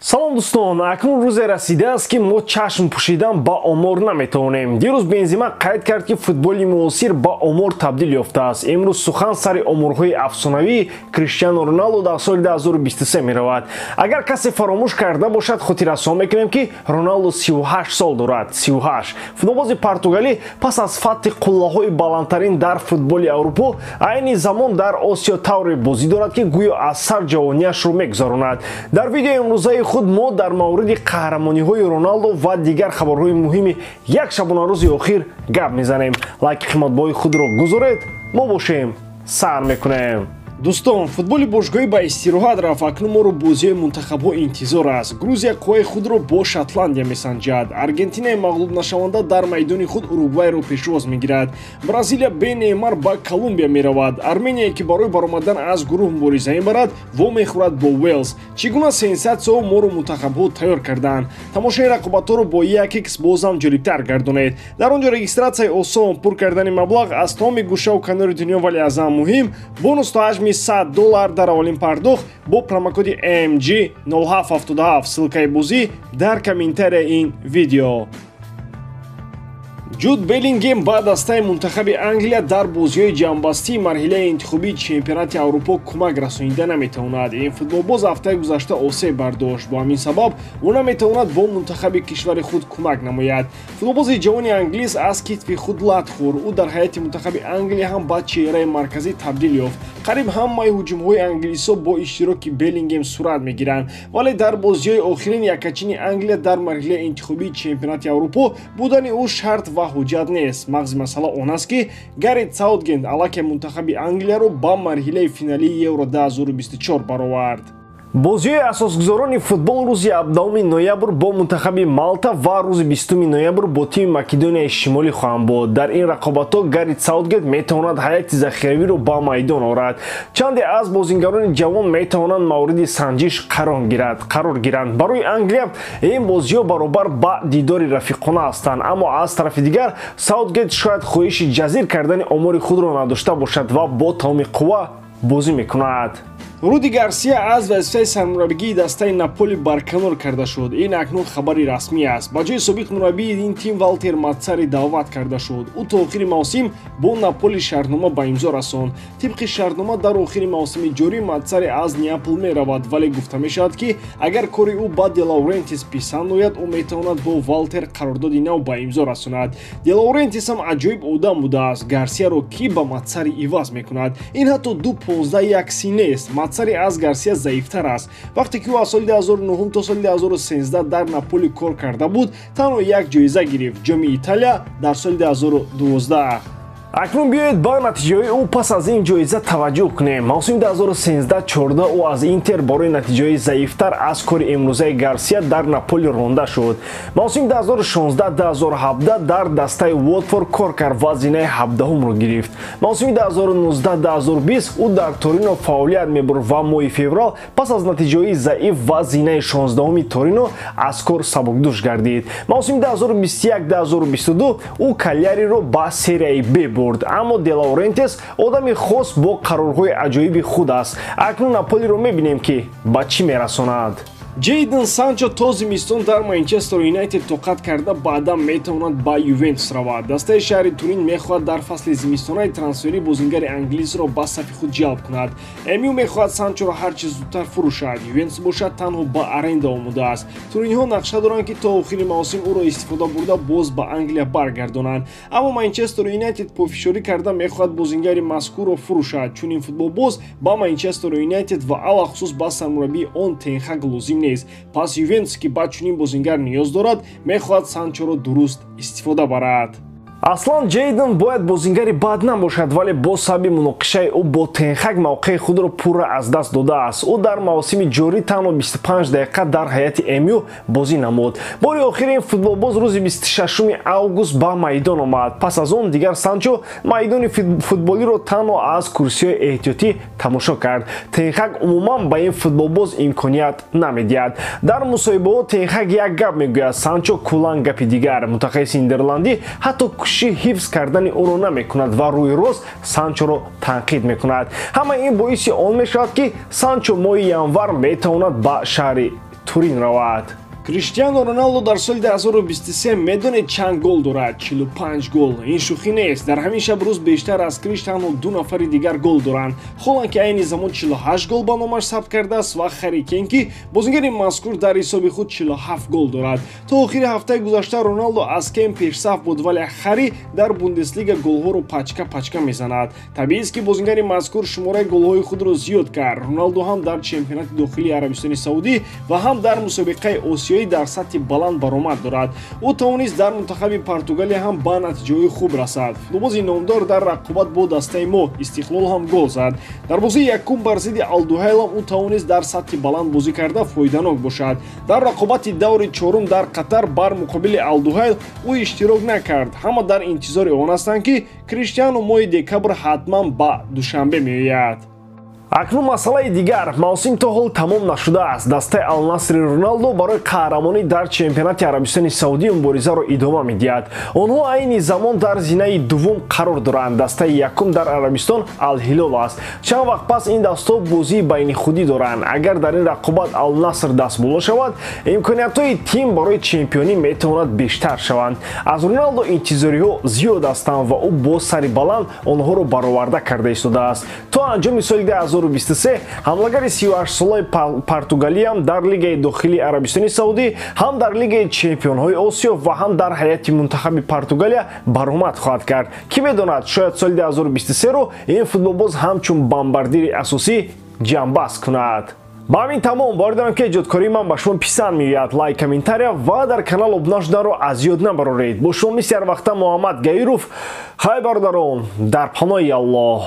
салом дӯстон, акнун рӯзе расидааст ки мо чашм пӯшидан ба омор наметавонем. дирӯз Бензема қайд кард ки футболи муосир ба омор табдил ёфтааст. имрӯз сухан сари оморҳои афсонавии Криштиану Роналду дар соли 2023 меравад. агар касе фаромӯш карда бошад, хотиррасон мекунем ки Роналду 38 сол дорад. 38. футболбози португалӣ пас аз фатҳи қуллаҳои баландтарин дар футболи Аврупо айни замон дар Осиё тавре бозӣ дорад ки гӯё аз сар ҷавониашро мегузаронад. дар видеои имрӯзаи худ мо дар мавриди қаҳрамониҳои Роналду ва дигар хабарҳои муҳими як шабонарӯзи охир гап мезанем. лайки қиматбоҳои худро гузоред, мо бошем сар мекунем. дӯстон, футболи бошгоҳӣ ба истироҳат рафт. акнун моро бозиҳои мунтахабҳо интизор аст. грузия қувваи худро бо шотландия месанҷад. аргентинаи мағлубнашаванда дар майдони худ уругвайро пешвоз мегирад. бразилия бе неймар ба колумбия меравад. арменияе ки барои баромадан аз гурӯҳ мубориза мебарад, во мехӯрад бо уэлс. чӣ гуна сенсатсияҳо моро мунтахабҳо тайёр карданд? тамошои рақобатҳоро бо 1x бозам ҷолибтар гардонед. дар он ҷо регистратсияи осон, пур кардани маблағ аз тамоми гӯшаву канори дунё, вале аз ҳам муҳим, бонус то ҳаҷми $100 дар аввалин пардохт бо промокоди AMG 0777. ссилкаи бозӣ дар комментарияи ин видео. ҷуд Беллингем ба дастаи мунтахаби Англия дар бозиҳои ҷамъбастии марҳилаи интихобии чемпионати Аврупо кӯмак расонида наметавонад. ин футболбоз ҳафтаи гузашта осеб бардошт. бо ҳамин сабаб ӯ наметавонад бо мунтахаби кишвари худ кӯмак намояд. футболбози ҷавони англис аз китфи худ лат хӯрд. ӯ дар ҳайати мунтахаби Англия ҳам ба чеҳраи марказӣ табдил ёфт. қариб ҳамаи ҳуҷумҳои англисо бо иштироки Беллингем сурат мегиранд, вале дар бозиҳои охирин якачини Англия дар марҳилаи интихобии чемпионати Аврупо будани ӯ шарт ва ҳуҷҷат нест. мағзи масъала он аст ки Гарет Саутгейт аллакай мунтахаби Англияро ба марҳилаи финалии Евро 2024 баровард. бозиҳои асосгузорони футбол рӯзи 17 ноябр бо мунтахаби Малта ва рӯзи 20 ноябр бо тими Македонияи Шимолӣ хоҳанд буд. дар ин рақобатҳо Гарет Саутгейт метавонад ҳайати захиравиро ба майдон орад. чанде аз бозингарони ҷавон метавонанд мавриди санҷиш қарор гиранд. барои Англия ин бозиҳо баробар ба дидори рафиқона ҳастанд, аммо аз тарафи дигар Саутгейт шояд хоҳиши ҷазир кардани омори худро надошта бошад ва бо тамоми қувва бозӣ мекунад. Руди Гарсия аз вазифаи сармураббигии дастаи Наполи барканор карда шуд. ин акнун хабари расмӣ аст. ба ҷои собиқ мураббии ин тим Валтер Мацари даъват карда шуд. ӯ то охири мавсим бо Наполи шартнома ба имзо расон. тибқи шартнома дар охири мавсими ҷорӣ Мацари аз Неапл меравад, вале гуфта мешавад ки агар кори ӯ ба Де Лаурентис писанд ояд, ӯ метавонад бо Валтер қарордоди нав ба имзо расонад. Де Лаурентис ҳам аҷоиб одам будааст. Гарсияро ки ба Мацари иваз мекунад? ин ҳатто 2.15 яксӣ нест. Мацари аз Гарсия заифтар аст. вақте ки ӯ аз соли 2009 то соли 2013 дар Наполи кор карда буд, танҳо як ҷоиза гирифт, ҷоми Италия дар соли 2012. акнун биёед ба натиҷаҳои ӯ пас аз ин ҷоиза таваҷҷӯҳ кунем. мавсими 2013-14 ӯ аз Интер барои натиҷаҳои заифтар аз кори имрӯзаи Гарсия дар Наполи ронда шуд. мавсими 2016-2017 дар дастаи Уотфорд кор кард ва зинаи 17-умро гирифт. мавсими 2019-2020 ӯ дар Торино фаъолият мебурд ва моҳи феврал пас аз натиҷаҳои заиф ва зинаи 16-уми Торино аз кор сабукдӯш гардид. мавсими 2021-2022 ӯ Кальяриро ба серияи Б аммо Де Лаурентис одами хос бо қарорҳои аҷоиби худ аст. акнун Наполиро мебинем ки ба чӣ мерасонад. Ҷейден Санчо то зимистон дар Манчестер Юнайтед тоқат карда баъдан метавонад ба Ювентус равад. дастаи шаҳри Турин мехоҳад дар фасли зимистонаи трансферӣ бозингари англисро ба сафи худ ҷалб кунад. МЮ мехоҳад Санчоро ҳарчи зудтар фурӯшад. Ювентус бошад танҳо ба аренда омодааст. туриниҳо нақша доранд ки то охири мавсим ӯро истифода бурда боз ба Англия баргардонанд. аммо Манчестер Юнайтед пофишорӣ карда мехоҳад бозингари мазкурро фурӯшад, чун ин футболбоз ба Манчестер Юнайтед ва алахусус ба сармураббии он Тен Хаг лозим нест. пас Ювентус ки ба чунин бозингар ниёз дорад, мехоҳад Санчоро дуруст истифода барад. аслан Ҷейден бояд бозингари бад набошад, вале бо сабаби муноқишаи ӯ бо Тенхаг мавқеи худро пурра аз даст додааст. ӯ дар мавсими ҷорӣ танҳо 25 дақиқа дар ҳайати МЮ бозӣ намуд. бори охир ин футболбоз рӯзи 26 август ба майдон омад. пас аз он дигар Санчо майдони футболиро танҳо аз курсиҳои эҳтиётӣ тамошо кард. Тенхаг умуман ба ин футболбоз имконият намедиҳад. дар мусоҳибаҳо Тенхаг як гап мегӯяд, Санчо кулан гапи дигар. мутахассиси нидерландӣ ҳатто ҳифз кардани ӯро намекунад ва рӯи рост Санчоро танқид мекунад. ҳама ин боиси он мешавад ки Санчо моҳи январ метавонад ба шаҳри Турин равад. Криштиано Роналдо дар соли 2023 медонед чанд гол дорад? 45 гол. Ин шӯхӣ нест. Дар ҳамин шаб рӯз бештар аз Криш танҳо ду нафари дигар гол доранд. Холанд ки айни замон 48 гол ба номаш сабт кардааст ва Харри Кейн ки бозингари мазкур дар ҳисоби худ 47 гол дорад. То охири ҳафтаи гузашта Роналдо аз Кейн пешсаф буд, вале Харри дар Бундеслига голҳоро пачка мезанад. Табиист ки бозингари мазкур шумораи голҳои худро зиёд кард. Роналдо ҳам дар чемпионати дохилии Арабистони Саудӣ ва ҳам дар мусобиқаи Осиё дар сатҳи баланд баромад дорад. Ӯ тавонист дар мунтахаби Португалия ҳам ба натиҷаҳои хуб расад. Футболбози номдор дар рақобат бо дастаи мо Истиқлол ҳам гол зад. Дар бозии якум бар зидди Алдуҳайл ҳам ӯ тавонист дар сатҳи баланд бозӣ карда фоиданок бошад. Дар рақобати даври чорум дар Қатар бар муқобили Алдуҳайл ӯ иштирок накард. Ҳама дар интизори он ҳастанд ки Криштиано моҳи декабр ҳатман ба Душанбе меояд. акнун масъалаи дигар, мавсим то ҳол тамом нашудааст. Дастаи Ал-Насри Роналдо барои қаҳрамонӣ дар чемпионати Арабистони Саудӣ муборизаро идома медиҳад. Онҳо айни замон дар зинаи дуввум қарор доранд. Дастаи якум дар Арабистон Ал-Ҳилол аст. Чанд вақт пас ин дастҳо бозии байнихудӣ доранд. Агар дар ин рақобат Ал-Наср дастболо шавад, имкониятҳои тим барои чемпионӣ метавонад бештар шаванд. Аз Роналдо интизориҳо зиёд ҳастанд ва ӯ бо сари баланд онҳоро бароварда карда истодааст. То анҷоми соли 2023 ҳамлагари 38-солаи Португалиям дар Лигаи дохилии Арабистони Саудӣ, ҳам дар Лигаи чемпионҳои Осиё ва ҳам дар ҳайати мунтахаби Португалия баромад хоҳад кард. Ки медонад, шояд соли 2023-ро ин футболбоз ҳамчун бомбардири асосӣ ҷамъбаст кунад. ба ҳамин тамом бори дорам ки эҷодкории ман ба шумо писанд меояд. лайк, комментария ва дар канал обуна шуданро аз ёд набароред. бо шумо мисли ҳар вақта Муҳаммад Гаиров. ҳай бародарон, дар паноҳи Аллоҳ.